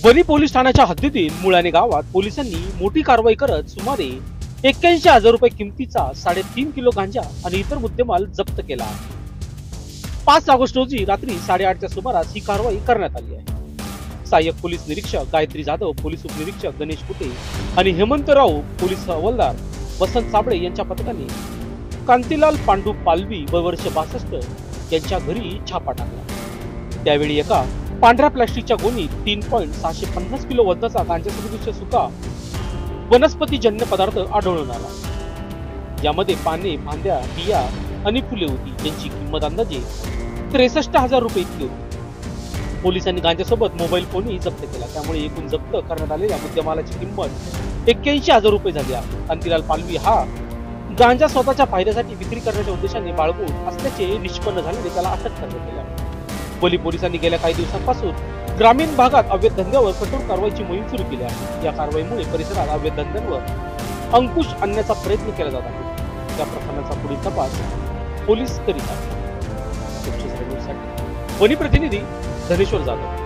Wani police ठाण्याच्या हद्दीतील मुळाणे गावात पोलिसांनी मोठी कारवाई करत सुमारे 81,000 रुपये किमतीचा 3.5 किलो गांजा आणि इतर मुद्देमाल जप्त केला आहे. 5 ऑगस्ट रोजी रात्री 8:30च्या सुमारास ही कारवाई करण्यात आली आहे. सहाय्यक पोलीस निरीक्षक गायत्री जाधव, पोलीस उपनिरीक्षक गणेश कुटे आणि हेमंतराव पोलीस हवालदार वसंत साबळे यांच्या पथकाने कांतीलाल पांडू पालवी वर्ष 62 यांच्या घरी छापा टाकला. त्यावेळी एका पांढऱ्या प्लास्टिकच्या गोणीत 3.650 किलो वजनाचा गांजा सदृश्य सुका वनस्पतीजन्य पदार्थ आढळून आला. यामध्ये पाने, फांद्या, बिया आणि फुले होती, ज्यांची किंमत अंदाजे 63,000 रुपये इतकी होती. पोलिसांनी गांजासोबत मोबाईल फोनही जप्त केला. त्यामुळे एकूण जप्त करण्यात आलेल्या मुद्देमालाची किंमत 81,000 रुपये झाली आहे. कांतीलाल पालवी हा गांजा स्वतःच्या फायद्यासाठी विक्री करण्याच्या उद्देशाने बाळगून असल्याचे निष्पन्न झाल्याने त्याला अटक करण्यात आली. वणी पोलिसांनी गेल्या काही दिवसांपासून ग्रामीण भागात अवैध धंद्यावर कठोर कारवाईची मोहीम सुरू केली आहे. या कारवाईमुळे परिसरात अवैध धंद्यांवर अंकुश आणण्याचा प्रयत्न केला जात आहे. या प्रकरणाचा पुढील तपास पोलीस करीत आहेत. वणी प्रतिनिधी धनेश्वर जाधव.